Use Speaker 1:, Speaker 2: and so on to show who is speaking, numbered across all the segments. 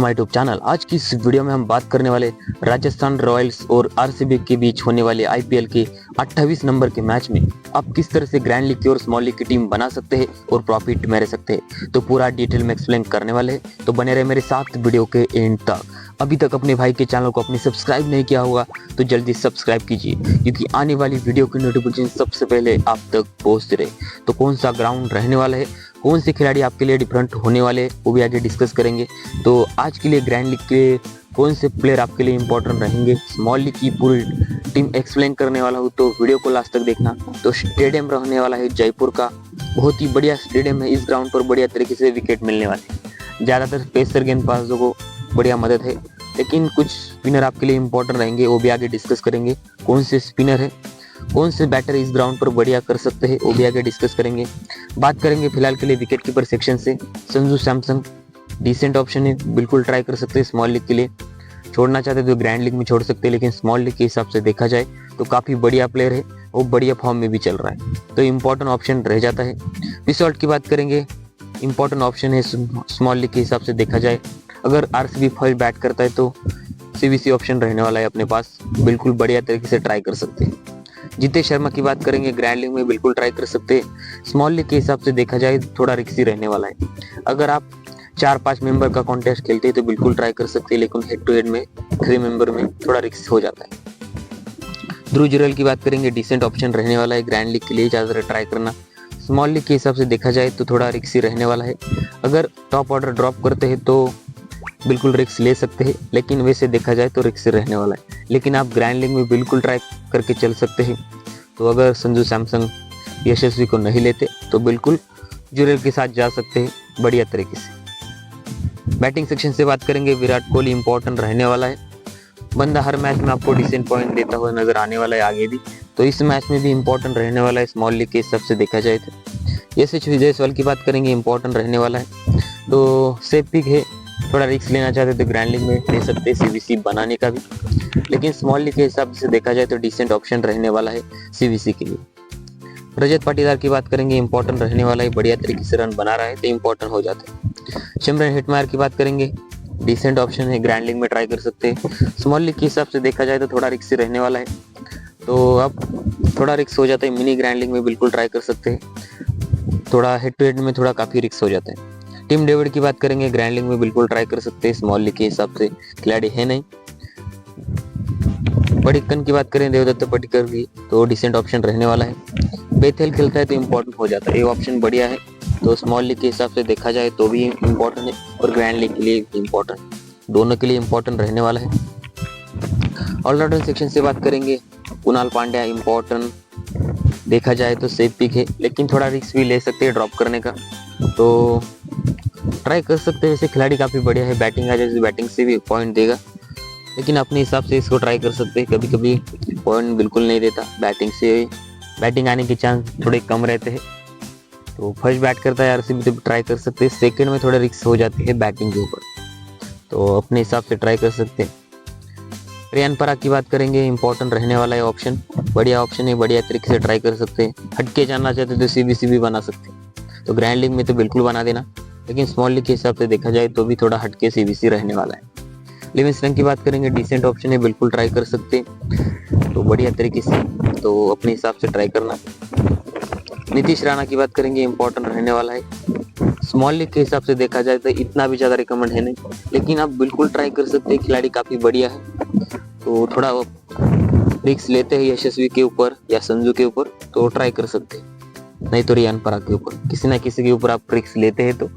Speaker 1: My YouTube channel. आज की इस वीडियो में हम बात करने वाले राजस्थान रॉयल्स और आरसीबी के बीच होने वाले आईपीएल के 28 नंबर के मैच में आप किस तरह से ग्रैंड लीग की और स्मॉल लीग की टीम बना सकते हैं और प्रॉफिट में रह सकते हैं, तो पूरा डिटेल में एक्सप्लेन करने वाले हैं। तो बने रहे मेरे साथ वीडियो के एंड तक। अभी तक अपने भाई के चैनल को अपने सब्सक्राइब नहीं किया होगा तो जल्दी सब्सक्राइब कीजिए, क्योंकि आने वाली वीडियो की नोटिफिकेशन सबसे पहले आप तक पहुंचते रहे। तो कौन सा ग्राउंड रहने वाला है, कौन से खिलाड़ी आपके लिए डिफरेंट होने वाले हैं, वो भी आगे डिस्कस करेंगे। तो आज के लिए ग्रैंड लीग के कौन से प्लेयर आपके लिए इंपॉर्टेंट रहेंगे, स्मॉल लीग की पूरी टीम एक्सप्लेन करने वाला हूँ, तो वीडियो को लास्ट तक देखना। तो स्टेडियम रहने वाला है जयपुर का, बहुत ही बढ़िया स्टेडियम है। इस ग्राउंड पर बढ़िया तरीके से विकेट मिलने वाले हैं। ज़्यादातर पेसर गेंदबाजों को बढ़िया मदद है, लेकिन कुछ स्पिनर आपके लिए इंपॉर्टेंट रहेंगे, वो भी आगे डिस्कस करेंगे। कौन से स्पिनर है, कौन से बैटर इस ग्राउंड पर बढ़िया कर सकते हैं, वो भी आगे डिस्कस करेंगे। बात करेंगे फिलहाल के लिए विकेट कीपर सेक्शन से। संजू सैमसन डिसेंट ऑप्शन है, बिल्कुल ट्राई कर सकते हैं स्मॉल लीग के लिए। छोड़ना चाहते तो ग्रैंड लीग में छोड़ सकते हैं, लेकिन स्मॉल लीग के हिसाब से देखा जाए तो काफ़ी बढ़िया प्लेयर है, वो बढ़िया फॉर्म में भी चल रहा है, तो इम्पोर्टेंट ऑप्शन रह जाता है। पिसॉल्ट की बात करेंगे, इम्पोर्टेंट ऑप्शन है स्मॉल लीग के हिसाब से देखा जाए। अगर आरसीबी फर्स्ट बैट करता है तो सीवीसी ऑप्शन रहने वाला है अपने पास, बिल्कुल बढ़िया तरीके से ट्राई कर सकते हैं। जितेश शर्मा की बात करेंगे, ग्रैंड लीग में बिल्कुल ट्राई कर सकते हैं। स्मॉल लीग के हिसाब से देखा जाए थोड़ा रिस्की रहने वाला है। अगर आप 4-5 मेंबर का कॉन्टेस्ट खेलते हैं तो बिल्कुल ट्राई कर सकते हैं, लेकिन हेड टू हेड में 3 मेंबर में थोड़ा रिस्क हो जाता है। ध्रुव जुरैल की बात करेंगे, डिसेंट ऑप्शन रहने वाला है ग्रैंड लीग के लिए, ज़्यादातर ट्राई करना। स्मॉल लीग के हिसाब से देखा जाए तो थोड़ा रिस्की रहने वाला है। अगर टॉप ऑर्डर ड्रॉप करते हैं तो बिल्कुल रिस्क ले सकते हैं, लेकिन वैसे देखा जाए तो रिस्क रहने वाला है। लेकिन आप ग्रैंड लीग में बिल्कुल ट्राई करके चल सकते हैं। तो अगर संजू सैमसन यशस्वी को नहीं लेते तो बिल्कुल जुरैल के साथ जा सकते हैं बढ़िया तरीके से। बैटिंग सेक्शन से बात करेंगे, विराट कोहली इंपॉर्टेंट रहने वाला है। बंदा हर मैच में आपको डिसेंट पॉइंट देता हुआ नजर आने वाला है आगे भी, तो इस मैच में भी इंपॉर्टेंट रहने वाला है स्मॉल लीग के हिसाब से देखा जाए तो। यशस्वी जायसवाल की बात करेंगे, इंपॉर्टेंट रहने वाला है, तो सेफ पिक है। थोड़ा रिस्क लेना चाहते तो ग्रैंड लीग में ले सकते हैं सीवीसी बनाने का भी, लेकिन स्मॉल लीग के हिसाब से देखा जाए तो डिसेंट ऑप्शन रहने वाला है सीवीसी के लिए। रजत पाटीदार की बात करेंगे, इंपॉर्टेंट रहने वाला है, बढ़िया तरीके से रन बना रहा है तो इंपॉर्टेंट हो जाता है। सिमरन हेटमायर की बात करेंगे, डिसेंट ऑप्शन है, ग्रैंड लीग में ट्राई कर सकते हैं। स्मॉल लीग के हिसाब से देखा जाए तो थोड़ा रिस्क रहने वाला है, तो अब थोड़ा रिस्क हो जाता है। मिनी ग्रैंड लीग में बिल्कुल ट्राई कर सकते हैं, थोड़ा हेड टू हेड में थोड़ा काफ़ी रिस्क हो जाता है। टिम डेविड की बात करेंगे, ग्रैंड लीग में बिल्कुल ट्राई कर सकते हैं, स्मॉल लीग के हिसाब से खिलाड़ी है नहीं। पडिक्कन की बात करें, देवदत्त पडिक्कल की, तो डिसेंट ऑप्शन रहने वाला है। बेथेल खेलता है तो इम्पोर्टेंट हो जाता है, ये ऑप्शन बढ़िया है, तो स्मॉल लीग के हिसाब से देखा जाए तो भी इम्पोर्टेंट है और ग्रैंड लीग के लिए इम्पोर्टेंट, दोनों के लिए इम्पोर्टेंट रहने वाला है। ऑलराउंडर सेक्शन से बात करेंगे, कुणाल पांड्या इंपॉर्टेंट देखा जाए तो सेफ पिक है, लेकिन थोड़ा रिस्क भी ले सकते हैं ड्रॉप करने का, तो ट्राई कर सकते हैं। ऐसे खिलाड़ी काफ़ी बढ़िया है, बैटिंग आ जाए बैटिंग से भी पॉइंट देगा, लेकिन अपने हिसाब से इसको ट्राई कर सकते हैं। कभी कभी पॉइंट बिल्कुल नहीं देता, बैटिंग आने के चांस थोड़े कम रहते हैं, तो फर्स्ट बैट करता है आरसीबी तो ट्राई कर सकते हैं। सेकंड में थोड़ा रिस्क हो जाती है बैटिंग के ऊपर, तो अपने हिसाब से ट्राई कर सकते हैं। रियान पराग की बात करेंगे, इंपॉर्टेंट रहने वाला है ऑप्शन, बढ़िया ऑप्शन है, बढ़िया तरीके से ट्राई कर सकते हैं। हटके जाना चाहते तो सीबीसी भी बना सकते हैं, तो ग्रैंड लीग में तो बिल्कुल बना देना, लेकिन स्मॉल लीग के हिसाब से देखा जाए तो भी थोड़ा हटके सीबीसी रहने वाला है। लिविंगस्टन की बात करेंगे, डिसेंट ऑप्शन है, बिल्कुल ट्राई कर सकते हैं, तो बढ़िया तरीके से, तो अपने हिसाब से ट्राई करना। नीतीश राणा की बात करेंगे, इंपॉर्टेंट रहने वाला है। स्मॉल लीग के हिसाब से देखा जाए तो इतना भी ज़्यादा रिकमेंड है नहीं, लेकिन आप बिल्कुल ट्राई कर सकते हैं, खिलाड़ी काफ़ी बढ़िया है, तो थोड़ा रिस्क लेते हैं यशस्वी के ऊपर या संजू के ऊपर तो ट्राई कर सकते हैं, नहीं तो रियान पराग के ऊपर, किसी ना किसी के ऊपर आप रिस्क लेते हैं तो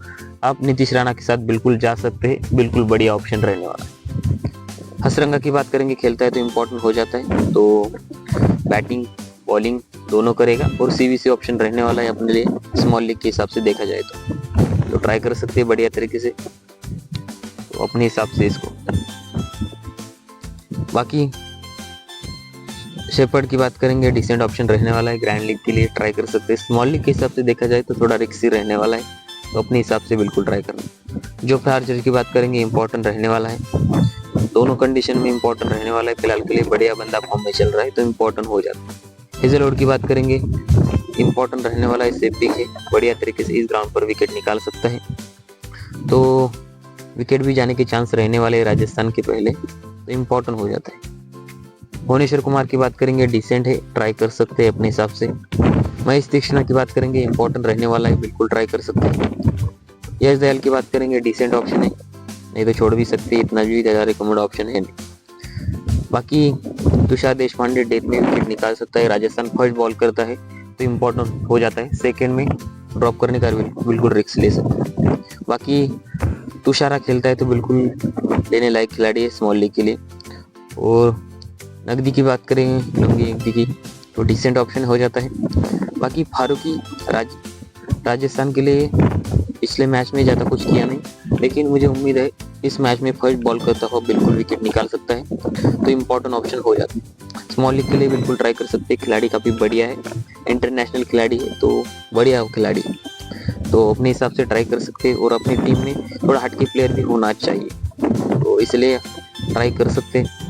Speaker 1: आप नीतीश राणा के साथ बिल्कुल जा सकते हैं, बिल्कुल बढ़िया ऑप्शन रहने वाला है। हसरंगा की बात करेंगे, खेलता है तो इम्पोर्टेंट हो जाता है, तो बैटिंग बॉलिंग दोनों करेगा और सीवीसी ऑप्शन रहने वाला है अपने लिए स्मॉल लीग के हिसाब से देखा जाए तो ट्राई कर सकते हैं बढ़िया तरीके से, तो अपने हिसाब से इसको। बाकी शेपर्ड की बात करेंगे, डिसेंट ऑप्शन रहने वाला है, ग्रैंड लीग के लिए ट्राई कर सकते हैं। स्मॉल लीग के हिसाब से देखा जाए तो थोड़ा रिस्की रहने वाला है, तो अपने हिसाब से बिल्कुल ट्राई करना। जोफ्रा आर्चर की बात करेंगे, इंपॉर्टेंट रहने वाला है, दोनों कंडीशन में इंपॉर्टेंट रहने वाला है। फिलहाल के लिए बढ़िया बंदा फॉर्म में चल रहा है तो इंपॉर्टेंट हो जाता है। हेजलवुड की बात करेंगे, इंपॉर्टेंट रहने वाला है, सेफ पिक है, बढ़िया तरीके से इस ग्राउंड पर विकेट निकाल सकता है, तो विकेट भी जाने के चांस रहने वाले हैं राजस्थान के पहले, तो इम्पोर्टेंट हो जाता है। भुवनेश्वर कुमार की बात करेंगे, डिसेंट है, ट्राई कर सकते हैं अपने हिसाब से। महेश तीक्ष्णा की बात करेंगे, इंपॉर्टेंट रहने वाला है, बिल्कुल ट्राई कर सकते हैं। यश दयाल की बात करेंगे, डिसेंट ऑप्शन है, नहीं तो छोड़ भी सकते, इतना भी ज़्यादा रिकमेंड ऑप्शन है नहीं। बाकी तुषार देशपांडे डेथ में विकेट निकाल सकता है, राजस्थान फर्स्ट बॉल करता है तो इम्पोर्टेंट हो जाता है, सेकेंड में ड्रॉप करने का बिल्कुल रिस्क ले सकते हैं। बाकी तुषारा खेलता है तो बिल्कुल लेने लायक खिलाड़ी है स्मॉल लीग के लिए। और नकदी की बात करें, नकदी की तो डिसेंट ऑप्शन हो जाता है। बाकी फारूकी राजस्थान के लिए पिछले मैच में ज़्यादा कुछ किया नहीं, लेकिन मुझे उम्मीद है इस मैच में फर्स्ट बॉल करता हुआ बिल्कुल विकेट निकाल सकता है, तो इम्पोर्टेंट ऑप्शन हो जाता है। स्मॉल लीग के लिए बिल्कुल ट्राई कर सकते हैं, खिलाड़ी काफ़ी बढ़िया है, इंटरनेशनल खिलाड़ी है, तो बढ़िया खिलाड़ी है, तो अपने हिसाब से ट्राई कर सकते हैं। और अपनी टीम में थोड़ा हटके प्लेयर भी होना चाहिए, तो इसलिए ट्राई कर सकते हैं।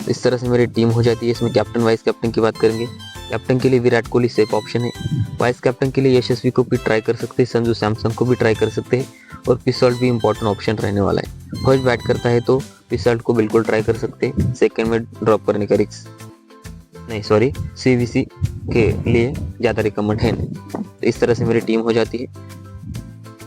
Speaker 1: इस तरह से मेरी टीम हो जाती है। इसमें कैप्टन वाइस कैप्टन की बात करेंगे, कैप्टन के लिए विराट कोहली सेफ ऑप्शन है, वाइस कैप्टन के लिए यशस्वी को भी ट्राई कर सकते हैं, संजू सैमसन को भी ट्राई कर सकते हैं, और पिसॉल्ट भी इंपॉर्टेंट ऑप्शन रहने वाला है। फर्स्ट बैट करता है तो पिसॉल्ट को बिल्कुल ट्राई कर सकते हैं, सेकंड में ड्रॉप करने का रिस्क नहीं, सॉरी, सीवीसी के लिए ज़्यादा रिकमेंड है नहीं। तो इस तरह से मेरी टीम हो जाती है।